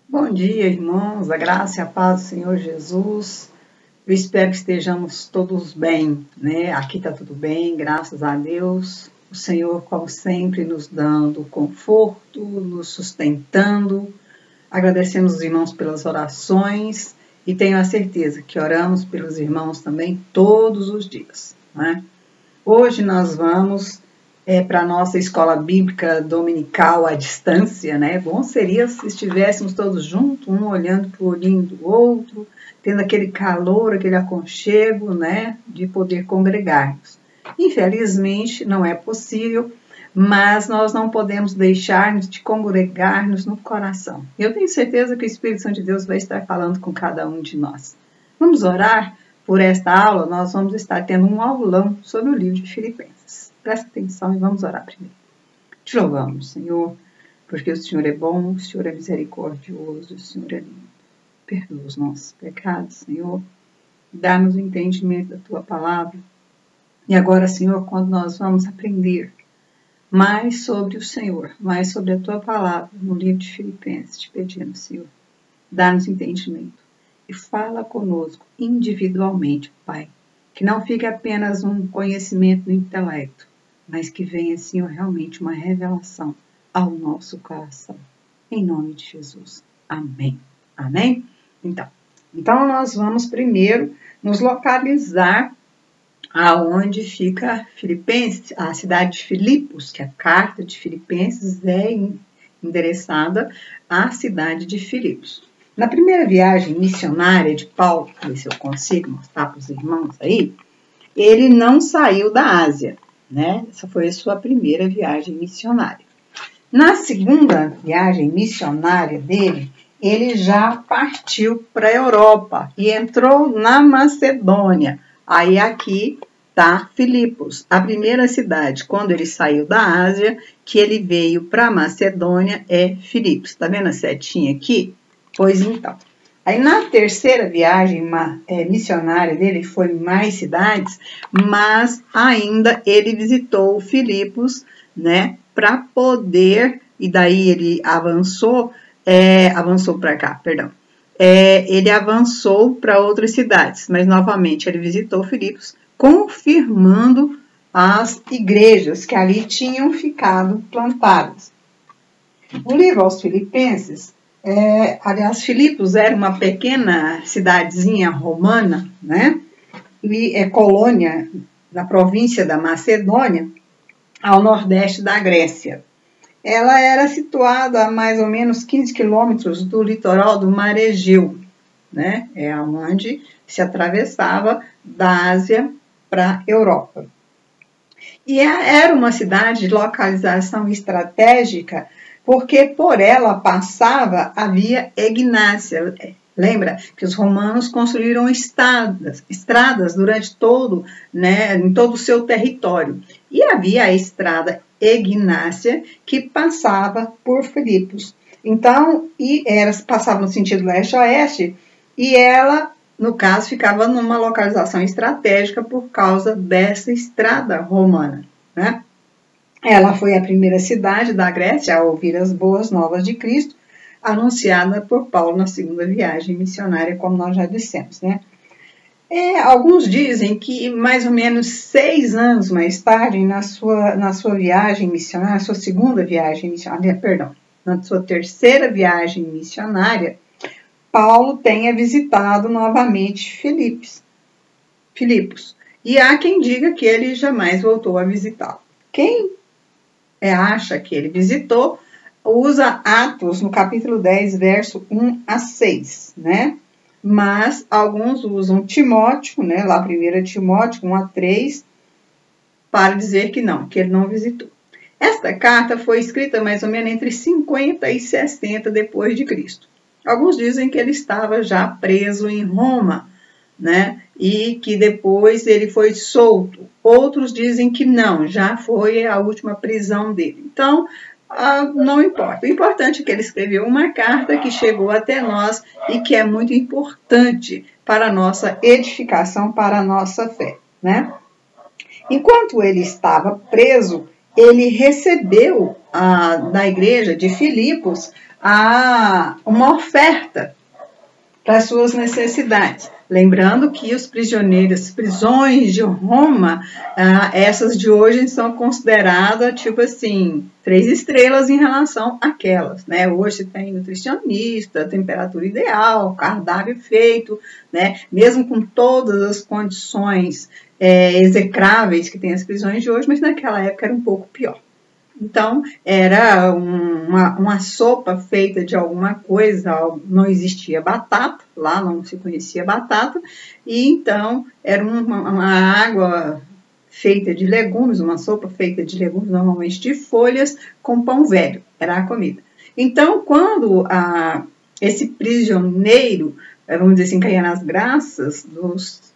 Bom dia, irmãos, a graça e a paz do Senhor Jesus. Eu espero que estejamos todos bem, né? Aqui está tudo bem, graças a Deus. O Senhor, como sempre, nos dando conforto, nos sustentando. Agradecemos os irmãos pelas orações e tenho a certeza que oramos pelos irmãos também todos os dias, né? Hoje nós vamos para a nossa escola bíblica dominical à distância, né? Bom seria se estivéssemos todos juntos, um olhando para o olhinho do outro, tendo aquele calor, aquele aconchego, né? De poder congregarmos. Infelizmente, não é possível, mas nós não podemos deixar de congregar-nos no coração. Eu tenho certeza que o Espírito Santo de Deus vai estar falando com cada um de nós. Vamos orar? Por esta aula, nós vamos estar tendo um aulão sobre o livro de Filipenses. Presta atenção e vamos orar primeiro. Te louvamos, Senhor, porque o Senhor é bom, o Senhor é misericordioso, o Senhor é lindo. Perdoa os nossos pecados, Senhor. Dá-nos o entendimento da Tua palavra. E agora, Senhor, quando nós vamos aprender mais sobre o Senhor, mais sobre a Tua palavra no livro de Filipenses, te pedimos, Senhor, dá-nos entendimento. E fala conosco individualmente, Pai. Que não fique apenas um conhecimento no intelecto, mas que venha, Senhor, realmente uma revelação ao nosso coração. Em nome de Jesus. Amém. Amém? Então nós vamos primeiro nos localizar aonde fica Filipenses, a cidade de Filipos, que a carta de Filipenses é endereçada à cidade de Filipos. Na primeira viagem missionária de Paulo, ver se eu consigo mostrar para os irmãos aí, ele não saiu da Ásia, né? Essa foi a sua primeira viagem missionária. Na segunda viagem missionária dele, ele já partiu para a Europa e entrou na Macedônia. Aí aqui está Filipos, a primeira cidade, quando ele saiu da Ásia, que ele veio para a Macedônia, é Filipos. Está vendo a setinha aqui? Pois então. Aí na terceira viagem missionária dele, foi em mais cidades, mas ainda ele visitou Filipos, né, para poder, e daí ele avançou para cá, perdão. Ele avançou para outras cidades, mas novamente ele visitou Filipos, confirmando as igrejas que ali tinham ficado plantadas. O livro aos Filipenses, aliás, Filipos era uma pequena cidadezinha romana, né? E é colônia da província da Macedônia, ao nordeste da Grécia. Ela era situada a mais ou menos 15 quilômetros do litoral do Mar Egeu, né? É onde se atravessava da Ásia para a Europa. E era uma cidade de localização estratégica, porque por ela passava a via Egnácia. Lembra que os romanos construíram estradas durante todo, né, em todo o seu território. E havia a estrada Egnácia que passava por Filipos. Então, elas passavam no sentido leste-oeste e ela, no caso, ficava numa localização estratégica por causa dessa estrada romana, né? Ela foi a primeira cidade da Grécia a ouvir as boas novas de Cristo, anunciada por Paulo na segunda viagem missionária, como nós já dissemos, né? Alguns dizem que mais ou menos 6 anos mais tarde, na sua viagem missionária, na sua segunda viagem missionária, perdão, na sua terceira viagem missionária, Paulo tenha visitado novamente Filipos. E há quem diga que ele jamais voltou a visitá-lo. Quem acha que ele visitou, usa Atos no capítulo 10, verso 1 a 6, né? Mas alguns usam Timóteo, né? Lá 1 Timóteo 1 a 3, para dizer que ele não visitou. Esta carta foi escrita mais ou menos entre 50 e 60 depois de Cristo. Alguns dizem que ele estava já preso em Roma, né? E que depois ele foi solto. Outros dizem que não, já foi a última prisão dele. Então, não importa. O importante é que ele escreveu uma carta que chegou até nós e que é muito importante para a nossa edificação, para a nossa fé, né? Enquanto ele estava preso, ele recebeu da igreja de Filipos uma oferta para as suas necessidades. Lembrando que os prisioneiros, prisões de Roma, essas de hoje são consideradas, tipo assim, 3 estrelas em relação àquelas, né? Hoje tem nutricionista, temperatura ideal, cardápio feito, né? Mesmo com todas as condições execráveis que tem as prisões de hoje, mas naquela época era um pouco pior. Então, era uma sopa feita de alguma coisa, não existia batata, lá não se conhecia batata, e então era uma água feita de legumes, uma sopa feita de legumes, normalmente de folhas, com pão velho, era a comida. Então, quando esse prisioneiro, vamos dizer assim, caía nas graças dos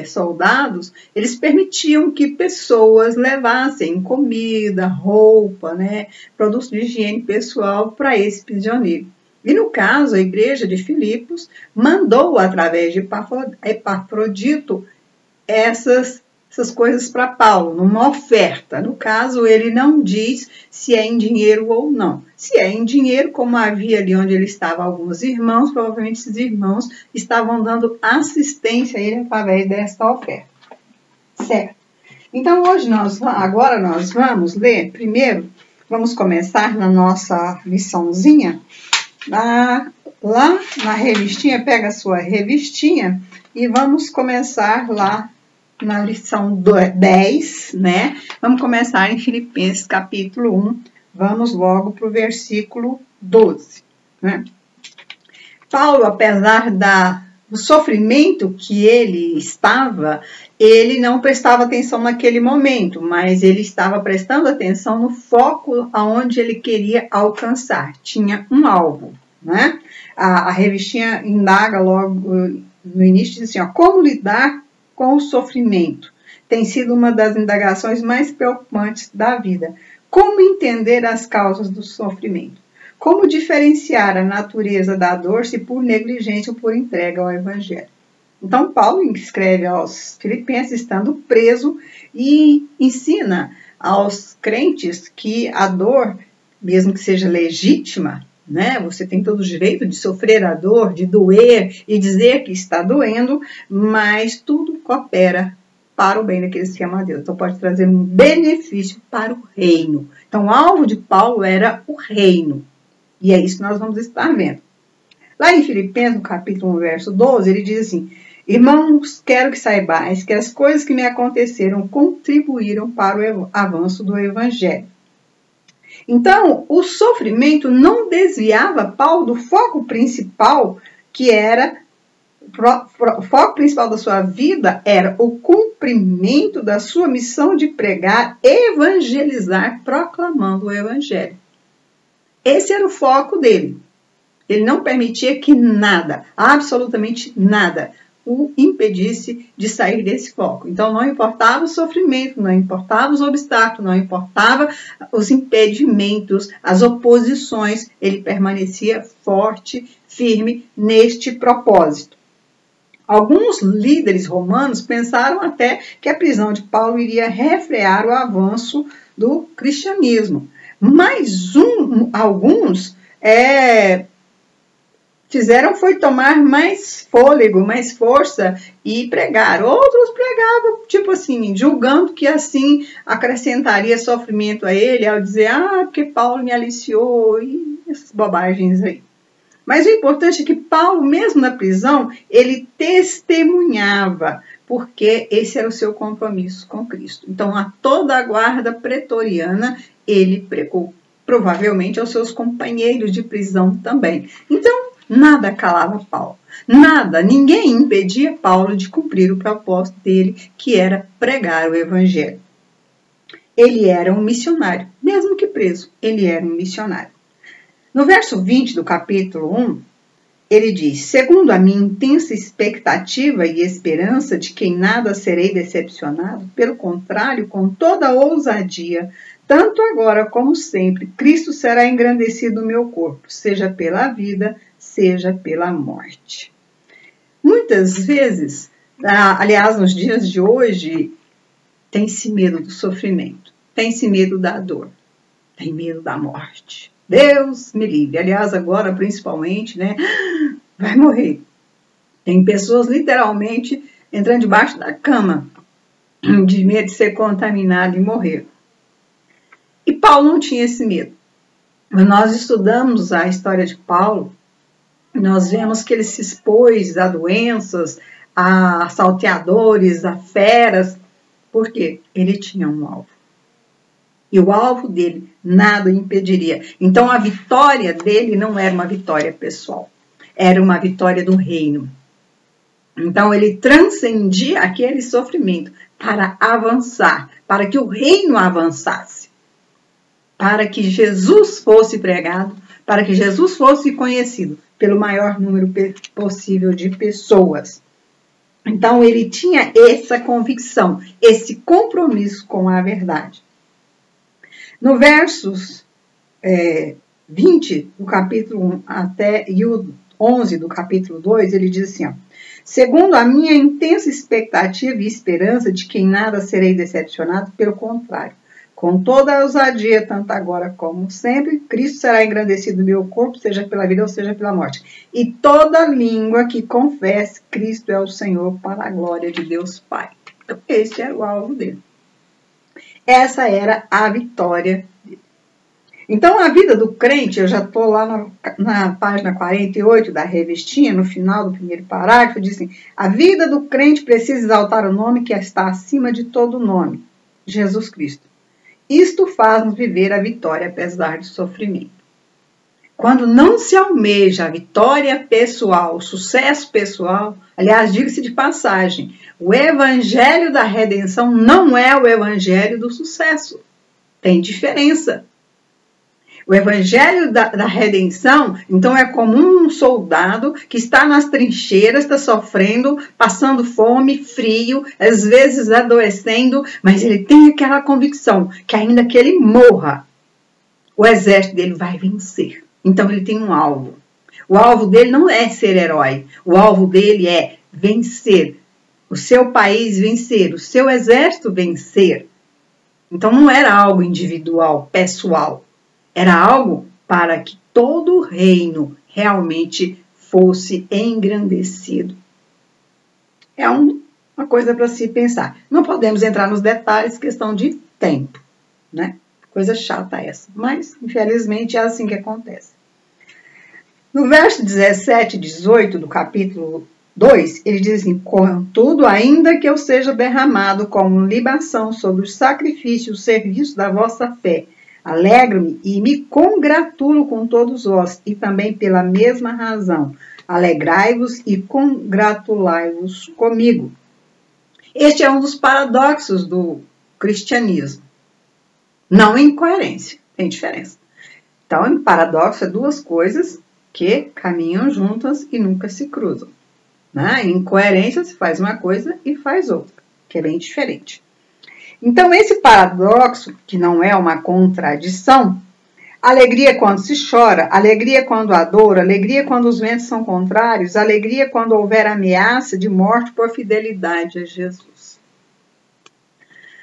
soldados, eles permitiam que pessoas levassem comida, roupa, né, produtos de higiene pessoal para esse prisioneiro. E no caso, a igreja de Filipos mandou, através de Epafrodito, essas coisas para Paulo, numa oferta. No caso, ele não diz se é em dinheiro ou não. Se é em dinheiro, como havia ali onde ele estava alguns irmãos, provavelmente esses irmãos estavam dando assistência a ele através desta oferta. Certo? Então, agora nós vamos ler, primeiro, vamos começar na nossa liçãozinha, lá na revistinha, pega a sua revistinha e vamos começar lá na lição 10, né? Vamos começar em Filipenses capítulo 1, vamos logo para o versículo 12, né? Paulo, apesar do sofrimento que ele estava, ele não prestava atenção naquele momento, mas ele estava prestando atenção no foco aonde ele queria alcançar, tinha um alvo, né? A revistinha indaga logo no início, diz assim, ó, como lidar com o sofrimento. Tem sido uma das indagações mais preocupantes da vida. Como entender as causas do sofrimento? Como diferenciar a natureza da dor se por negligência ou por entrega ao Evangelho? Então, Paulo escreve aos Filipenses estando preso e ensina aos crentes que a dor, mesmo que seja legítima, né? Você tem todo o direito de sofrer a dor, de doer e dizer que está doendo, mas tudo coopera para o bem daqueles que amam a Deus. Então pode trazer um benefício para o reino. Então o alvo de Paulo era o reino. E é isso que nós vamos estar vendo. Lá em Filipenses, no capítulo 1, verso 12, ele diz assim, irmãos, quero que saibais que as coisas que me aconteceram contribuíram para o avanço do Evangelho. Então, o sofrimento não desviava Paulo do foco principal, que era, o foco principal da sua vida era o cumprimento da sua missão de pregar, evangelizar, proclamando o Evangelho. Esse era o foco dele. Ele não permitia que nada, absolutamente nada, o impedisse de sair desse foco. Então, não importava o sofrimento, não importava os obstáculos, não importava os impedimentos, as oposições, ele permanecia forte, firme neste propósito. Alguns líderes romanos pensaram até que a prisão de Paulo iria refrear o avanço do cristianismo. Mas alguns fizeram foi tomar mais fôlego, mais força e pregar. Outros pregavam, tipo assim, julgando que assim acrescentaria sofrimento a ele, ao dizer, porque Paulo me aliciou, e essas bobagens aí. Mas o importante é que Paulo, mesmo na prisão, ele testemunhava, porque esse era o seu compromisso com Cristo. Então, a toda a guarda pretoriana, ele pregou, provavelmente aos seus companheiros de prisão também. Então, nada calava Paulo, nada, ninguém impedia Paulo de cumprir o propósito dele, que era pregar o Evangelho. Ele era um missionário, mesmo que preso, ele era um missionário. No verso 20 do capítulo 1, ele diz, segundo a minha intensa expectativa e esperança de que em nada serei decepcionado, pelo contrário, com toda ousadia, tanto agora como sempre, Cristo será engrandecido no meu corpo, seja pela vida, seja pela morte. Muitas vezes, aliás, nos dias de hoje, tem-se medo do sofrimento. tem-se medo da dor, tem medo da morte. Deus me livre. Aliás, agora principalmente, né? Vai morrer. Tem pessoas literalmente entrando debaixo da cama de medo de ser contaminado e morrer. E Paulo não tinha esse medo. Quando nós estudamos a história de Paulo, nós vemos que ele se expôs a doenças, a salteadores, a feras. Por quê? Ele tinha um alvo. E o alvo dele nada o impediria. Então a vitória dele não era uma vitória pessoal. Era uma vitória do reino. Então ele transcendia aquele sofrimento para avançar, para que o reino avançasse, para que Jesus fosse pregado, para que Jesus fosse conhecido pelo maior número possível de pessoas. Então ele tinha essa convicção, esse compromisso com a verdade. No versos 20 do capítulo 1 até e o 11 do capítulo 2, ele diz assim, ó, segundo a minha intensa expectativa e esperança de que em nada serei decepcionado, pelo contrário, com toda a ousadia, tanto agora como sempre, Cristo será engrandecido no meu corpo, seja pela vida ou seja pela morte. E toda língua que confesse Cristo é o Senhor, para a glória de Deus Pai. Então, esse era o alvo dele. Essa era a vitória dele. Então, a vida do crente, eu já estou lá na página 48 da revistinha, no final do primeiro parágrafo, diz assim, a vida do crente precisa exaltar o nome que está acima de todo nome, Jesus Cristo. Isto faz-nos viver a vitória apesar do sofrimento. Quando não se almeja a vitória pessoal, o sucesso pessoal, aliás, diga-se de passagem, o evangelho da redenção não é o evangelho do sucesso. Tem diferença. O evangelho da redenção, então, é como um soldado que está nas trincheiras, está sofrendo, passando fome, frio, às vezes adoecendo, mas ele tem aquela convicção que ainda que ele morra, o exército dele vai vencer. Então, ele tem um alvo. O alvo dele não é ser herói. O alvo dele é vencer. O seu país vencer. O seu exército vencer. Então, não era algo individual, pessoal. Era algo para que todo o reino realmente fosse engrandecido. É uma coisa para se pensar. Não podemos entrar nos detalhes, questão de tempo, né? Coisa chata essa, mas infelizmente é assim que acontece. No verso 17 e 18 do capítulo 2, ele diz assim, contudo, ainda que eu seja derramado como libação sobre o sacrifício e o serviço da vossa fé, alegro-me e me congratulo com todos vós, e também pela mesma razão, alegrai-vos e congratulai-vos comigo. Este é um dos paradoxos do cristianismo. Não incoerência, tem diferença. Então, em paradoxo, é duas coisas que caminham juntas e nunca se cruzam. Né? Em incoerência, se faz uma coisa e faz outra, que é bem diferente. Então, esse paradoxo, que não é uma contradição, alegria quando se chora, alegria quando há dor, alegria quando os ventos são contrários, alegria quando houver ameaça de morte por fidelidade a Jesus.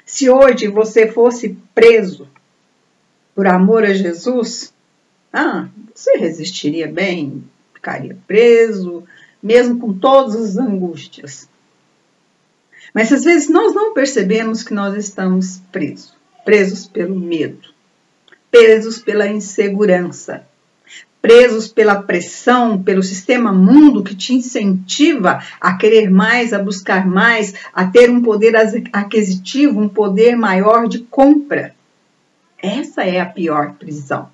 Se hoje você fosse preso por amor a Jesus, você resistiria bem, ficaria preso, mesmo com todas as angústias. Mas às vezes nós não percebemos que nós estamos presos. Presos pelo medo, presos pela insegurança, presos pela pressão, pelo sistema mundo que te incentiva a querer mais, a buscar mais, a ter um poder aquisitivo, um poder maior de compra. Essa é a pior prisão.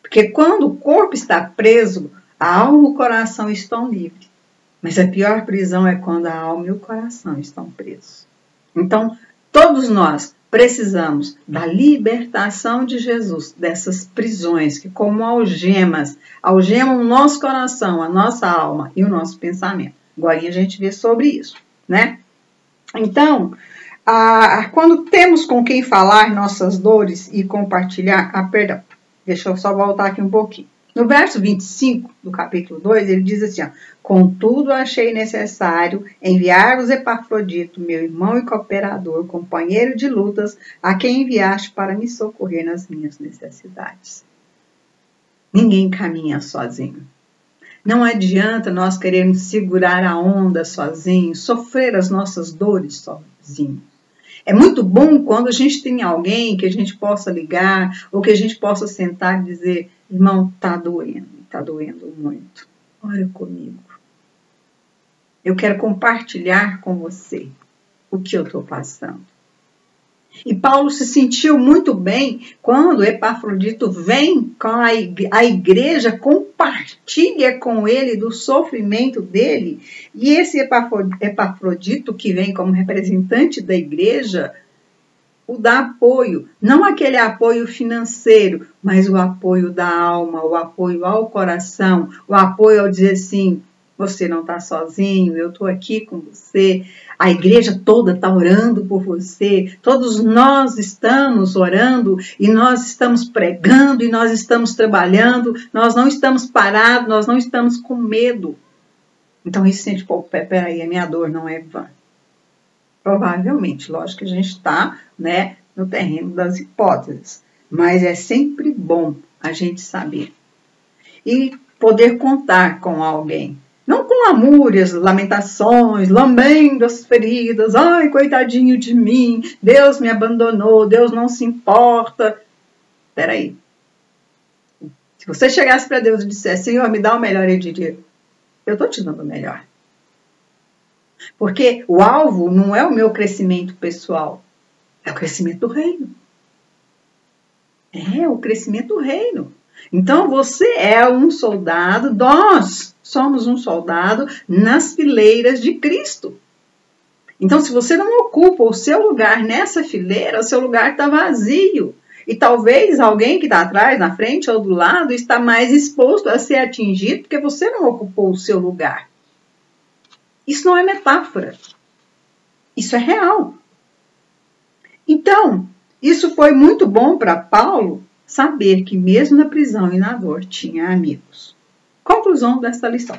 Porque quando o corpo está preso, a alma e o coração estão livres. Mas a pior prisão é quando a alma e o coração estão presos. Então, todos nós precisamos da libertação de Jesus, dessas prisões que, como algemas, algemam o nosso coração, a nossa alma e o nosso pensamento. Agora a gente vê sobre isso, né? Então, quando temos com quem falar nossas dores e compartilhar, perdão, deixa eu só voltar aqui um pouquinho. No verso 25 do capítulo 2, ele diz assim, ó, contudo achei necessário enviar-vos Epafrodito, meu irmão e cooperador, companheiro de lutas, a quem enviaste para me socorrer nas minhas necessidades. Ninguém caminha sozinho. Não adianta nós querermos segurar a onda sozinhos, sofrer as nossas dores sozinhos. É muito bom quando a gente tem alguém que a gente possa ligar ou que a gente possa sentar e dizer, irmão, tá doendo muito. Ora comigo. Eu quero compartilhar com você o que eu estou passando. E Paulo se sentiu muito bem quando Epafrodito vem com a igreja, compartilha com ele do sofrimento dele. E esse Epafrodito que vem como representante da igreja, o dá apoio. Não aquele apoio financeiro, mas o apoio da alma, o apoio ao coração, o apoio ao dizer assim, você não está sozinho, eu estou aqui com você. A igreja toda está orando por você. Todos nós estamos orando e nós estamos pregando e nós estamos trabalhando. Nós não estamos parados, nós não estamos com medo. Então, isso sente, pô, peraí, a minha dor não é vã. Provavelmente, lógico que a gente está, né, no terreno das hipóteses. Mas é sempre bom a gente saber. E poder contar com alguém. Não com lamúrias, lamentações, lambendo as feridas. Ai, coitadinho de mim, Deus me abandonou, Deus não se importa. Espera aí. Se você chegasse para Deus e dissesse, Senhor, me dá o melhor, ele diria, eu estou te dando o melhor. Porque o alvo não é o meu crescimento pessoal, é o crescimento do reino. É o crescimento do reino. Então, você é um soldado, nós somos um soldado nas fileiras de Cristo. Então, se você não ocupa o seu lugar nessa fileira, o seu lugar está vazio. E talvez alguém que está atrás, na frente ou do lado, está mais exposto a ser atingido porque você não ocupou o seu lugar. Isso não é metáfora. Isso é real. Então, isso foi muito bom para Paulo, saber que mesmo na prisão e na dor tinha amigos. Conclusão desta lição.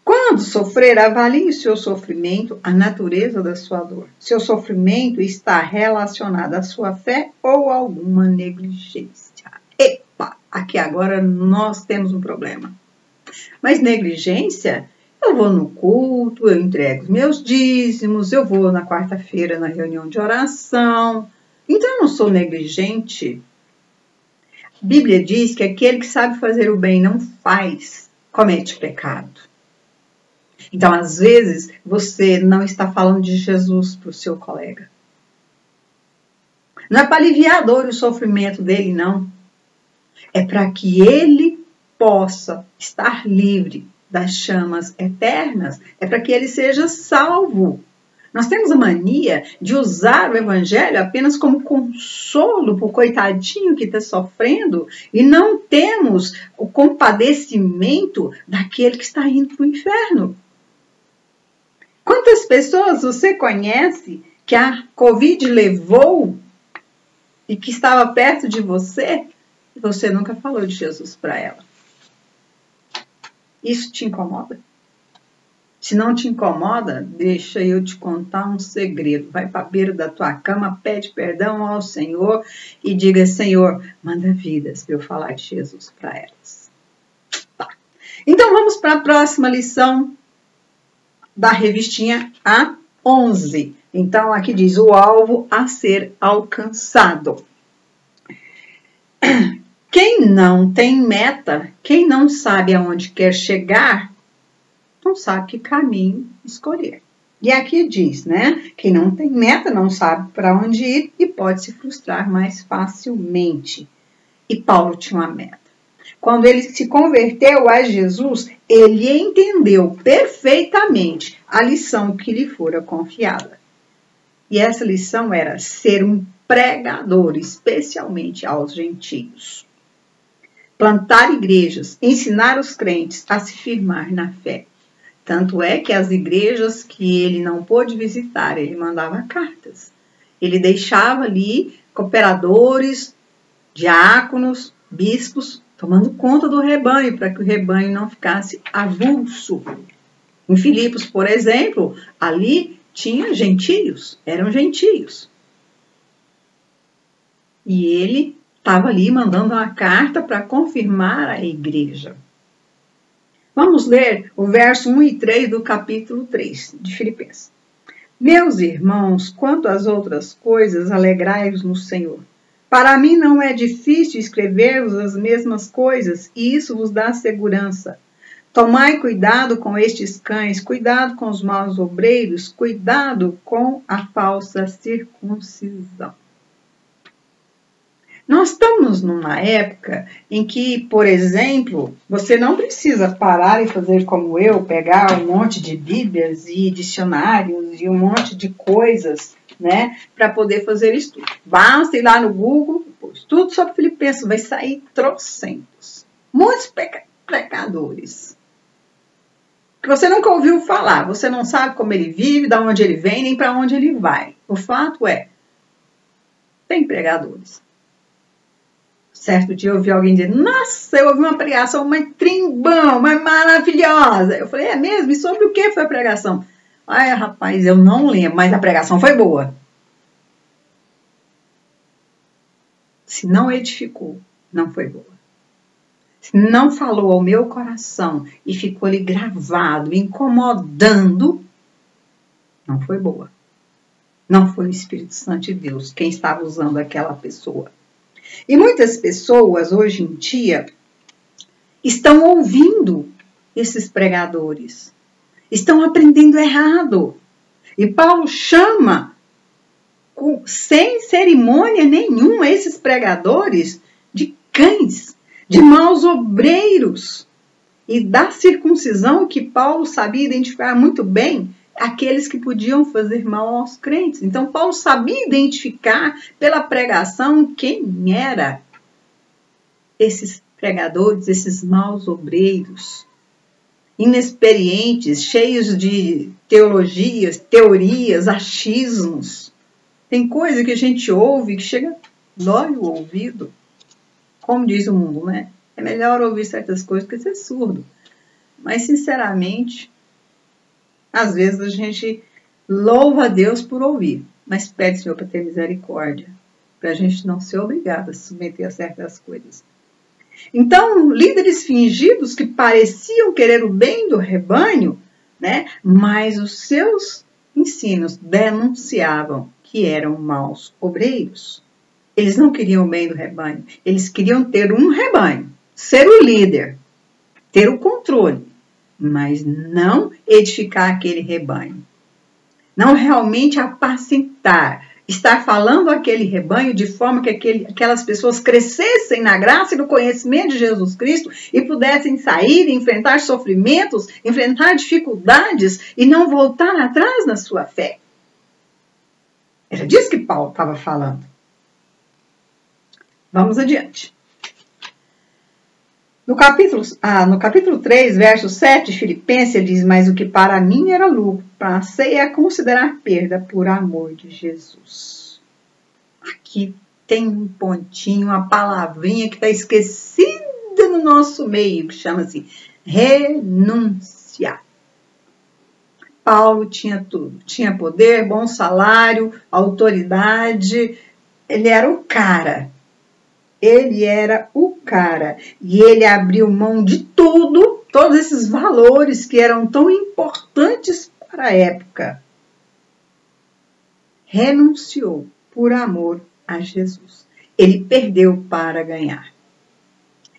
Quando sofrer, avalie o seu sofrimento, a natureza da sua dor. Seu sofrimento está relacionado à sua fé ou a alguma negligência. Epa, aqui agora nós temos um problema. Mas negligência, eu vou no culto, eu entrego os meus dízimos, eu vou na quarta-feira na reunião de oração. Então eu não sou negligente. A Bíblia diz que aquele que sabe fazer o bem não faz, comete pecado. Então, às vezes, você não está falando de Jesus para o seu colega. Não é para aliviar a dor e o sofrimento dele, não. É para que ele possa estar livre das chamas eternas. É para que ele seja salvo. Nós temos a mania de usar o evangelho apenas como consolo para o coitadinho que está sofrendo e não temos o compadecimento daquele que está indo para o inferno. Quantas pessoas você conhece que a Covid levou e que estava perto de você e você nunca falou de Jesus para ela? Isso te incomoda? Se não te incomoda, deixa eu te contar um segredo. Vai para a beira da tua cama, pede perdão ao Senhor e diga, Senhor, manda vidas para eu falar de Jesus para elas. Tá. Então vamos para a próxima lição da revistinha A11. Então aqui diz o alvo a ser alcançado. Quem não tem meta, quem não sabe aonde quer chegar, não sabe que caminho escolher. E aqui diz, né? Quem não tem meta não sabe para onde ir e pode se frustrar mais facilmente. E Paulo tinha uma meta. Quando ele se converteu a Jesus, ele entendeu perfeitamente a lição que lhe fora confiada. E essa lição era ser um pregador, especialmente aos gentios. Plantar igrejas, ensinar os crentes a se firmar na fé. Tanto é que as igrejas que ele não pôde visitar, ele mandava cartas. Ele deixava ali cooperadores, diáconos, bispos, tomando conta do rebanho, para que o rebanho não ficasse avulso. Em Filipos, por exemplo, ali tinha gentios, eram gentios. E ele estava ali mandando uma carta para confirmar a igreja. Vamos ler o verso 1 e 3 do capítulo 3 de Filipenses. Meus irmãos, quanto às outras coisas, alegrai-vos no Senhor. Para mim não é difícil escrever-vos as mesmas coisas, e isso vos dá segurança. Tomai cuidado com estes cães, cuidado com os maus obreiros, cuidado com a falsa circuncisão. Nós estamos numa época em que, por exemplo, você não precisa parar e fazer como eu, pegar um monte de bíblias e dicionários e um monte de coisas, né, para poder fazer estudo. Basta ir lá no Google, estudo sobre Filipenses, vai sair trocentos. Muitos pecadores. Que você nunca ouviu falar, você não sabe como ele vive, de onde ele vem, nem para onde ele vai. O fato é, tem pregadores. Certo dia eu ouvi alguém dizer, nossa, eu ouvi uma pregação, uma trimbão, uma maravilhosa. Eu falei, é mesmo? E sobre o que foi a pregação? Ai, rapaz, eu não lembro, mas a pregação foi boa. Se não edificou, não foi boa. Se não falou ao meu coração e ficou ali gravado, incomodando, não foi boa. Não foi o Espírito Santo de Deus quem estava usando aquela pessoa. E muitas pessoas, hoje em dia, estão ouvindo esses pregadores. Estão aprendendo errado. E Paulo chama, sem cerimônia nenhuma, esses pregadores de cães, de maus obreiros. E da circuncisão que Paulo sabia identificar muito bem, aqueles que podiam fazer mal aos crentes. Então, Paulo sabia identificar pela pregação quem eram esses pregadores, esses maus obreiros, inexperientes, cheios de teologias, teorias, achismos. Tem coisa que a gente ouve que chega, dói o ouvido. Como diz o mundo, né? É melhor ouvir certas coisas do que ser surdo. Mas, sinceramente, às vezes a gente louva a Deus por ouvir, mas pede, Senhor, para ter misericórdia, para a gente não ser obrigado a se submeter a certas coisas. Então, líderes fingidos que pareciam querer o bem do rebanho, né, mas os seus ensinos denunciavam que eram maus obreiros. Eles não queriam o bem do rebanho, eles queriam ter um rebanho, ser o líder, ter o controle, mas não edificar aquele rebanho. Não realmente apacentar, estar falando aquele rebanho de forma que aquelas pessoas crescessem na graça e no conhecimento de Jesus Cristo e pudessem sair e enfrentar sofrimentos, enfrentar dificuldades e não voltar atrás na sua fé. Era disso que Paulo estava falando. Vamos adiante. No capítulo 3, verso 7, Filipenses, ele diz, mas o que para mim era lucro, passei a considerar perda por amor de Jesus. Aqui tem um pontinho, uma palavrinha que está esquecida no nosso meio, que chama-se renunciar. Paulo tinha tudo, tinha poder, bom salário, autoridade, ele era o cara. Ele era o cara e ele abriu mão de tudo, todos esses valores que eram tão importantes para a época. Renunciou por amor a Jesus. Ele perdeu para ganhar.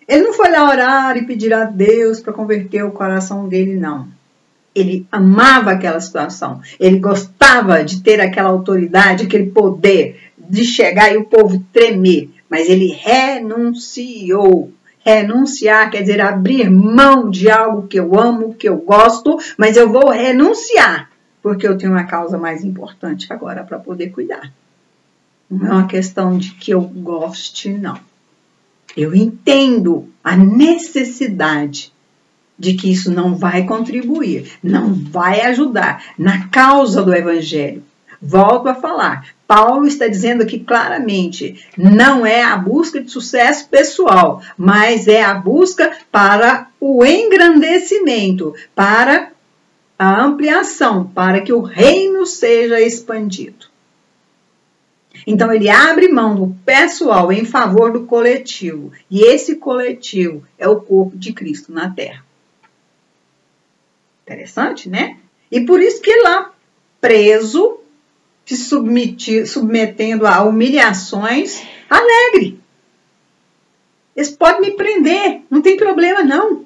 Ele não foi lá orar e pedir a Deus para converter o coração dele, não. Ele amava aquela situação. Ele gostava de ter aquela autoridade, aquele poder de chegar e o povo tremer. Mas ele renunciou. Renunciar quer dizer abrir mão de algo que eu amo, que eu gosto, mas eu vou renunciar, porque eu tenho uma causa mais importante agora para poder cuidar. Não é uma questão de que eu goste, não. Eu entendo a necessidade de que isso não vai contribuir, não vai ajudar na causa do Evangelho. Volto a falar, Paulo está dizendo aqui claramente, não é a busca de sucesso pessoal, mas é a busca para o engrandecimento, para a ampliação, para que o reino seja expandido. Então ele abre mão do pessoal em favor do coletivo, e esse coletivo é o corpo de Cristo na Terra. Interessante, né? E por isso que lá, preso, se submetendo a humilhações, alegre. Eles podem me prender, não tem problema não.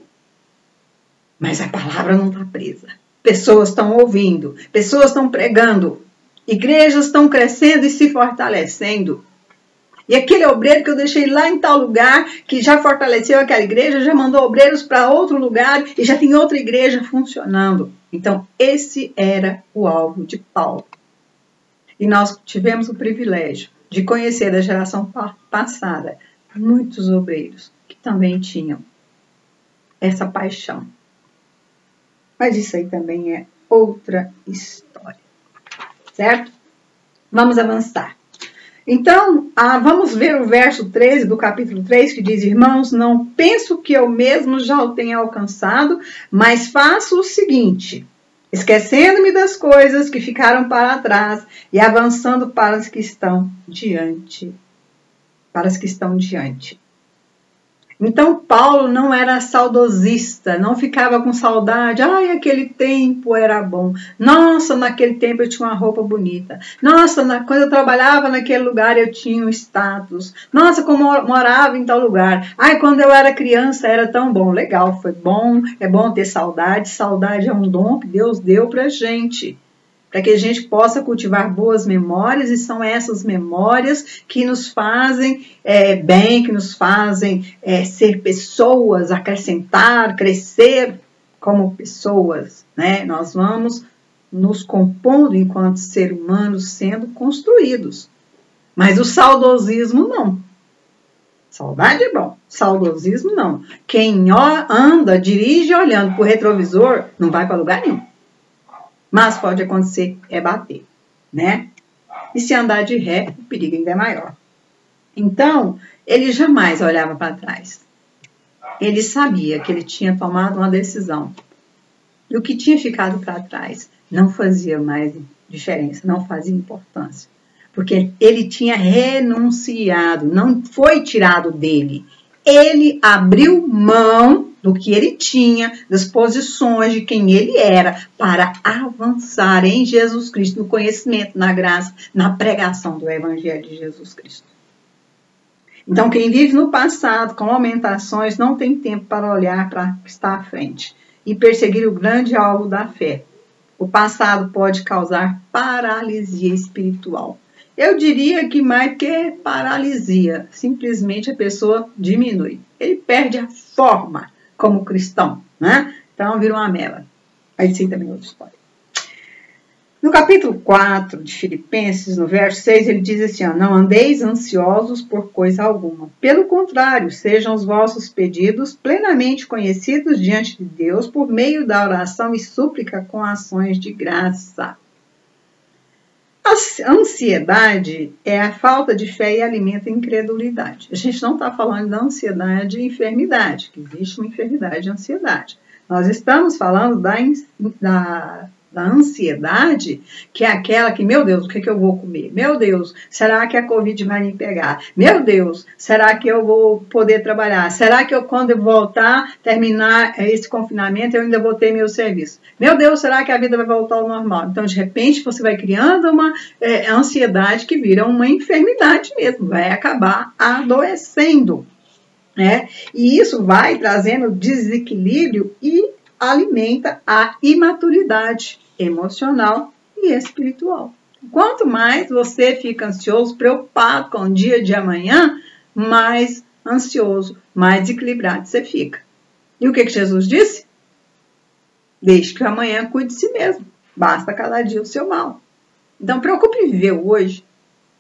Mas a palavra não está presa. Pessoas estão ouvindo, pessoas estão pregando, igrejas estão crescendo e se fortalecendo. E aquele obreiro que eu deixei lá em tal lugar, que já fortaleceu aquela igreja, já mandou obreiros para outro lugar e já tem outra igreja funcionando. Então, esse era o alvo de Paulo. E nós tivemos o privilégio de conhecer da geração passada muitos obreiros que também tinham essa paixão. Mas isso aí também é outra história. Certo? Vamos avançar. Então, vamos ver o verso 13 do capítulo 3, que diz: irmãos, não penso que eu mesmo já o tenha alcançado, mas faço o seguinte, esquecendo-me das coisas que ficaram para trás e avançando para as que estão diante. Então, Paulo não era saudosista, não ficava com saudade. Ai, aquele tempo era bom. Nossa, naquele tempo eu tinha uma roupa bonita. Nossa, quando eu trabalhava naquele lugar eu tinha um status. Nossa, como eu morava em tal lugar. Ai, quando eu era criança era tão bom. Legal, foi bom. É bom ter saudade. Saudade é um dom que Deus deu pra gente, para que a gente possa cultivar boas memórias, e são essas memórias que nos fazem bem, que nos fazem ser pessoas, acrescentar, crescer como pessoas, né? Nós vamos nos compondo enquanto ser humanos sendo construídos. Mas o saudosismo não. Saudade é bom, saudosismo não. Quem anda, dirige olhando para o retrovisor, não vai para lugar nenhum. Mas pode acontecer bater, né? E se andar de ré, o perigo ainda é maior. Então, ele jamais olhava para trás. Ele sabia que ele tinha tomado uma decisão. E o que tinha ficado para trás não fazia mais diferença, não fazia importância. Porque ele tinha renunciado, não foi tirado dele. Ele abriu mão do que ele tinha, das posições de quem ele era, para avançar em Jesus Cristo, no conhecimento, na graça, na pregação do Evangelho de Jesus Cristo. Então, quem vive no passado, com lamentações, não tem tempo para olhar para o que está à frente e perseguir o grande alvo da fé. O passado pode causar paralisia espiritual. Eu diria que mais que paralisia, simplesmente a pessoa diminui. Ele perde a forma como cristão, né? Então vira uma mela. Aí sim também é outra história. No capítulo 4 de Filipenses, no verso 6, ele diz assim, não andeis ansiosos por coisa alguma. Pelo contrário, sejam os vossos pedidos plenamente conhecidos diante de Deus por meio da oração e súplica com ações de graça. A ansiedade é a falta de fé e alimenta a incredulidade. A gente não está falando da ansiedade e enfermidade, que existe uma enfermidade de ansiedade. Nós estamos falando da ansiedade, que é aquela que, meu Deus, o que eu vou comer? Meu Deus, será que a Covid vai me pegar? Meu Deus, será que eu vou poder trabalhar? Será que quando eu voltar, terminar esse confinamento, eu ainda vou ter meu serviço? Meu Deus, será que a vida vai voltar ao normal? Então, de repente, você vai criando uma ansiedade que vira uma enfermidade mesmo, vai acabar adoecendo, né? E isso vai trazendo desequilíbrio e alimenta a imaturidade emocional e espiritual. Quanto mais você fica ansioso, preocupado com o dia de amanhã, mais ansioso, mais desequilibrado você fica. E o que Jesus disse? Deixe que o amanhã cuide de si mesmo. Basta cada dia o seu mal. Então, preocupe em viver hoje.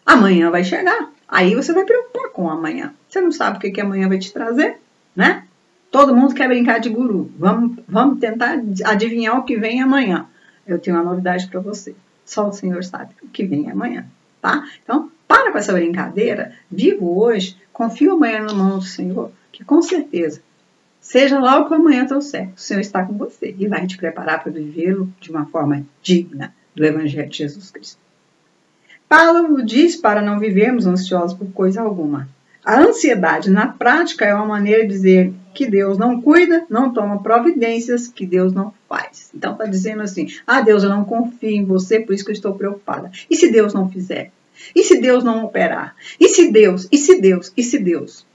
Amanhã vai chegar. Aí você vai preocupar com o amanhã. Você não sabe o que amanhã vai te trazer, né? Todo mundo quer brincar de guru. Vamos tentar adivinhar o que vem amanhã. Eu tenho uma novidade para você. Só o Senhor sabe o que vem amanhã. tá? Então, para com essa brincadeira, vivo hoje, confio amanhã na mão do Senhor, que com certeza, seja lá o que amanhã trouxer, o Senhor está com você e vai te preparar para vivê-lo de uma forma digna do Evangelho de Jesus Cristo. Paulo diz para não vivermos ansiosos por coisa alguma. A ansiedade, na prática, é uma maneira de dizer que Deus não cuida, não toma providências, que Deus não faz. Então, está dizendo assim, Deus, eu não confio em você, por isso que eu estou preocupada. E se Deus não fizer? E se Deus não operar? E se Deus? E se Deus? E se Deus?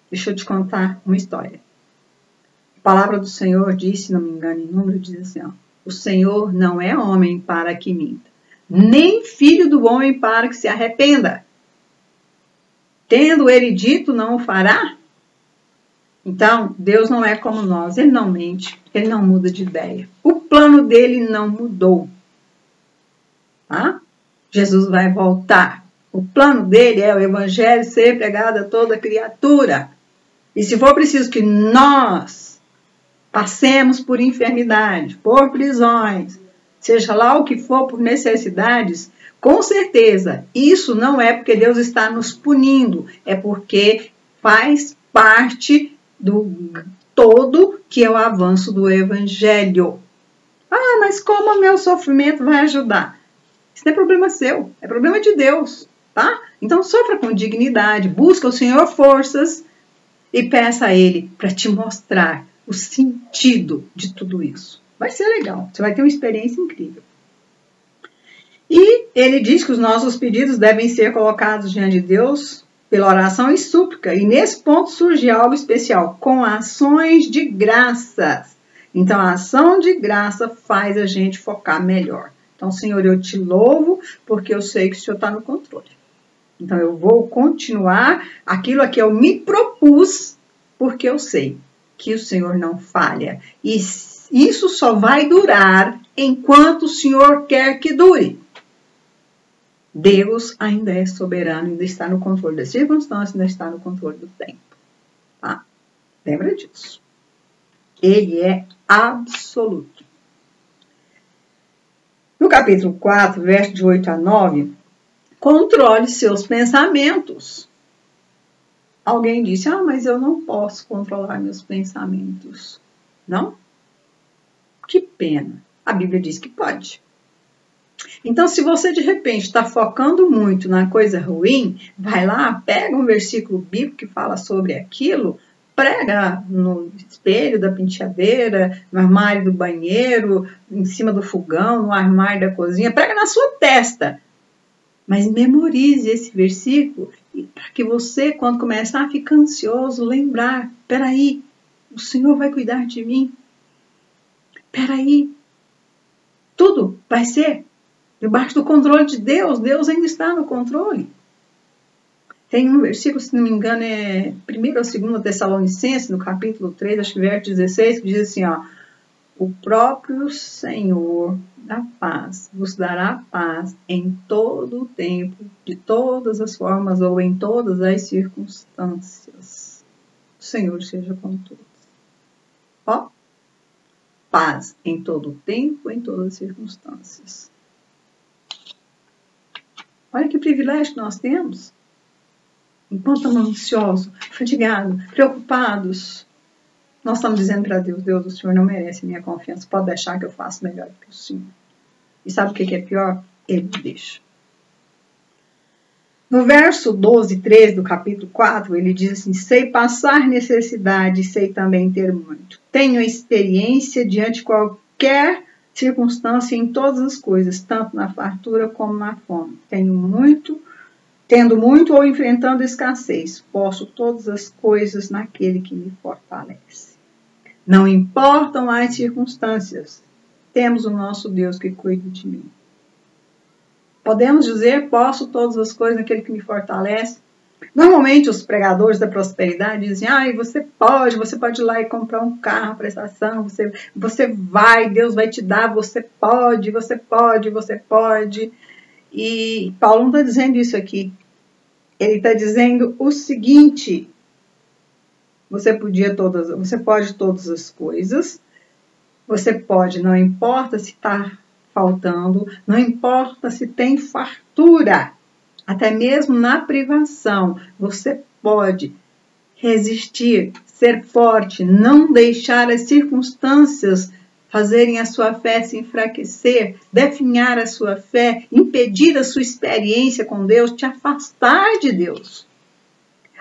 Deixa eu te contar uma história. A palavra do Senhor diz, se não me engano, em número, diz assim, o Senhor não é homem para que minta, nem filho do homem para que se arrependa. Tendo ele dito, não o fará? Então, Deus não é como nós, ele não mente, ele não muda de ideia. O plano dele não mudou. Tá? Jesus vai voltar. O plano dele é o evangelho ser pregado a toda criatura. E se for preciso que nós passemos por enfermidade, por prisões, seja lá o que for por necessidades, com certeza, isso não é porque Deus está nos punindo, é porque faz parte do todo que é o avanço do Evangelho. Mas como o meu sofrimento vai ajudar? Isso não é problema seu, é problema de Deus, tá? Então sofra com dignidade, busca o Senhor forças e peça a Ele para te mostrar o sentido de tudo isso. Vai ser legal, você vai ter uma experiência incrível. E ele diz que os nossos pedidos devem ser colocados diante de Deus pela oração e súplica. E nesse ponto surge algo especial, com ações de graças. Então, a ação de graça faz a gente focar melhor. Então, Senhor, eu te louvo porque eu sei que o Senhor está no controle. Então, eu vou continuar aquilo a que eu me propus porque eu sei que o Senhor não falha. E isso só vai durar enquanto o Senhor quer que dure. Deus ainda é soberano, ainda está no controle das circunstâncias, ainda está no controle do tempo. Tá? Lembra disso. Ele é absoluto. No capítulo 4, verso de 8 a 9, controle seus pensamentos. Alguém disse, mas eu não posso controlar meus pensamentos. Não? Que pena. A Bíblia diz que pode. Então, se você de repente está focando muito na coisa ruim, vai lá, pega um versículo bíblico que fala sobre aquilo, prega no espelho da penteadeira, no armário do banheiro, em cima do fogão, no armário da cozinha, prega na sua testa. Mas memorize esse versículo para que você, quando começar a ficar ansioso, lembrar, peraí, o Senhor vai cuidar de mim. Peraí, tudo vai ser debaixo do controle de Deus. Deus ainda está no controle. Tem um versículo, se não me engano, é 1 ou 2 Tessalonicenses, no capítulo 3, acho que verso 16, que diz assim, o próprio Senhor da paz vos dará paz em todo o tempo, de todas as formas ou em todas as circunstâncias. O Senhor seja com todos. Paz em todo o tempo, em todas as circunstâncias. Olha que privilégio que nós temos. Enquanto estamos ansiosos, fatigados, preocupados, nós estamos dizendo para Deus, Deus, o Senhor não merece a minha confiança, pode deixar que eu faça melhor do que o Senhor. E sabe o que é pior? Ele deixa. No verso 12 e 13 do capítulo 4, ele diz assim, sei passar necessidade, sei também ter muito. Tenho experiência diante de qualquer circunstância em todas as coisas, tanto na fartura como na fome. Tendo muito ou enfrentando escassez, posso todas as coisas naquele que me fortalece. Não importam as circunstâncias, temos o nosso Deus que cuida de mim. Podemos dizer, posso todas as coisas naquele que me fortalece? Normalmente os pregadores da prosperidade dizem, você pode ir lá e comprar um carro, uma prestação, você vai, Deus vai te dar, você pode. E Paulo não está dizendo isso aqui. Ele está dizendo o seguinte, você pode todas as coisas, você pode, não importa se está faltando, não importa se tem fartura, Até mesmo na privação, você pode resistir, ser forte, não deixar as circunstâncias fazerem a sua fé se enfraquecer, definhar a sua fé, impedir a sua experiência com Deus, te afastar de Deus.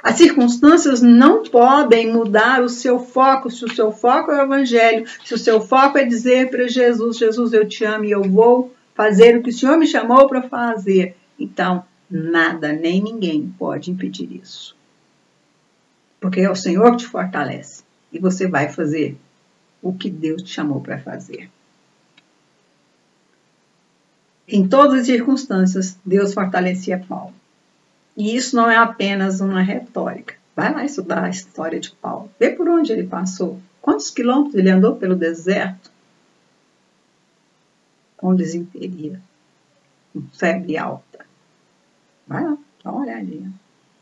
As circunstâncias não podem mudar o seu foco, se o seu foco é o Evangelho, se o seu foco é dizer para Jesus, Jesus, eu te amo e eu vou fazer o que o Senhor me chamou para fazer. Então, nada, nem ninguém pode impedir isso. Porque é o Senhor que te fortalece e você vai fazer o que Deus te chamou para fazer. Em todas as circunstâncias, Deus fortalecia Paulo. E isso não é apenas uma retórica. Vai lá estudar a história de Paulo. Vê por onde ele passou. Quantos quilômetros ele andou pelo deserto? Com desinteria. Com febre alta. Vai lá, dá uma olhadinha.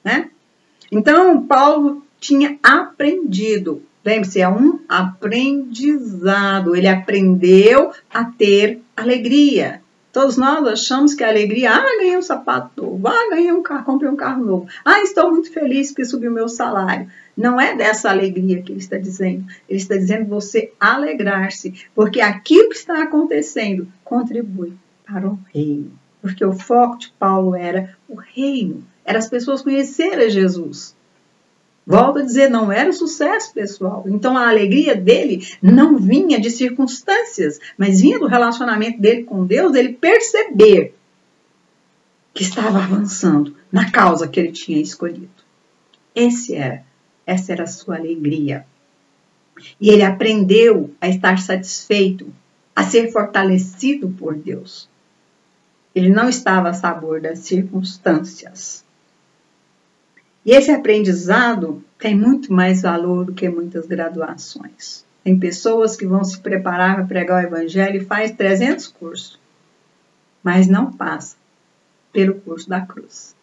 Né? Então, Paulo tinha aprendido. Lembre-se, é um aprendizado. Ele aprendeu a ter alegria. Todos nós achamos que a alegria, ganhei um sapato novo, ganhei um carro, comprei um carro novo, estou muito feliz porque subiu meu salário. Não é dessa alegria que ele está dizendo. Ele está dizendo você alegrar-se, porque aquilo que está acontecendo contribui para o reino. Porque o foco de Paulo era o reino, era as pessoas conhecerem Jesus. Volto a dizer, não era o sucesso pessoal. Então a alegria dele não vinha de circunstâncias, mas vinha do relacionamento dele com Deus, ele perceber que estava avançando na causa que ele tinha escolhido. Essa era a sua alegria. E ele aprendeu a estar satisfeito, a ser fortalecido por Deus. Ele não estava a sabor das circunstâncias. E esse aprendizado tem muito mais valor do que muitas graduações. Tem pessoas que vão se preparar para pregar o Evangelho e faz 300 cursos, mas não passa pelo curso da cruz.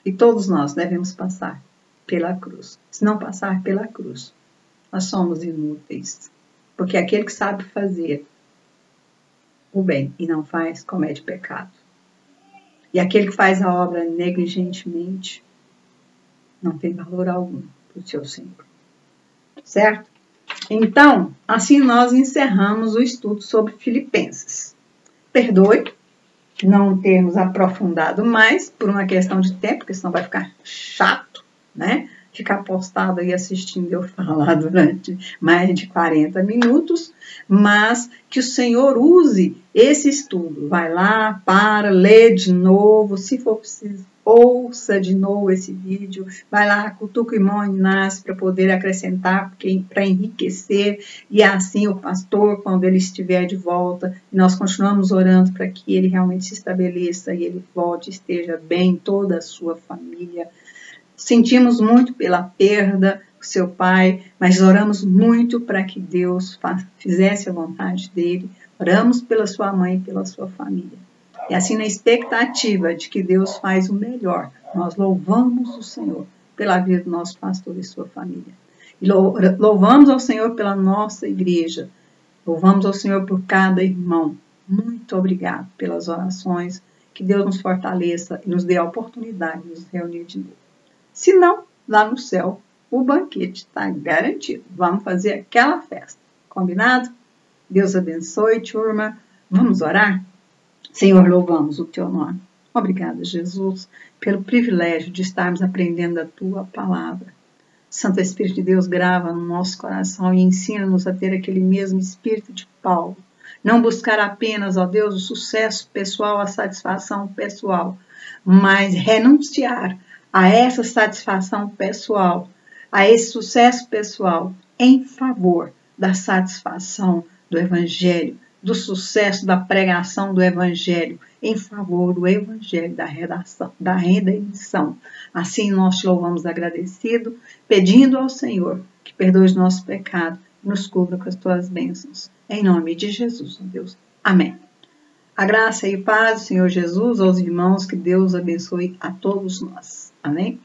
E todos nós devemos passar pela cruz. Se não passar pela cruz, nós somos inúteis. Porque aquele que sabe fazer o bem e não faz, comete pecado. E aquele que faz a obra negligentemente, não tem valor algum para o seu Senhor. Certo? Então, assim nós encerramos o estudo sobre Filipenses. Perdoe não termos aprofundado mais por uma questão de tempo, porque senão vai ficar chato, né? Ficar postado aí assistindo eu falar durante mais de 40 minutos, mas que o Senhor use esse estudo. Vai lá, lê de novo, se for preciso, ouça de novo esse vídeo, vai lá, cutuca o irmão Inácio para poder acrescentar, para enriquecer, e assim o pastor, quando ele estiver de volta, nós continuamos orando para que ele realmente se estabeleça e ele volte, esteja bem, toda a sua família. Sentimos muito pela perda do seu pai, mas oramos muito para que Deus fizesse a vontade dele. Oramos pela sua mãe e pela sua família. E assim, na expectativa de que Deus faz o melhor, nós louvamos o Senhor pela vida do nosso pastor e sua família. E louvamos ao Senhor pela nossa igreja. Louvamos ao Senhor por cada irmão. Muito obrigado pelas orações. Que Deus nos fortaleça e nos dê a oportunidade de nos reunir de novo. Se não, lá no céu, o banquete está garantido. Vamos fazer aquela festa. Combinado? Deus abençoe, turma. Vamos orar? Senhor, louvamos o teu nome. Obrigada, Jesus, pelo privilégio de estarmos aprendendo a tua palavra. Santo Espírito de Deus, grava no nosso coração e ensina-nos a ter aquele mesmo espírito de Paulo. Não buscar apenas, ó Deus, o sucesso pessoal, a satisfação pessoal, mas renunciar a essa satisfação pessoal, a esse sucesso pessoal, em favor da satisfação do Evangelho, do sucesso da pregação do Evangelho, em favor do Evangelho da redenção. Assim nós te louvamos agradecido, pedindo ao Senhor que perdoe os nossos pecados e nos cubra com as tuas bênçãos. Em nome de Jesus, ó Deus. Amém. A graça e paz do Senhor Jesus aos irmãos, que Deus abençoe a todos nós. Amém?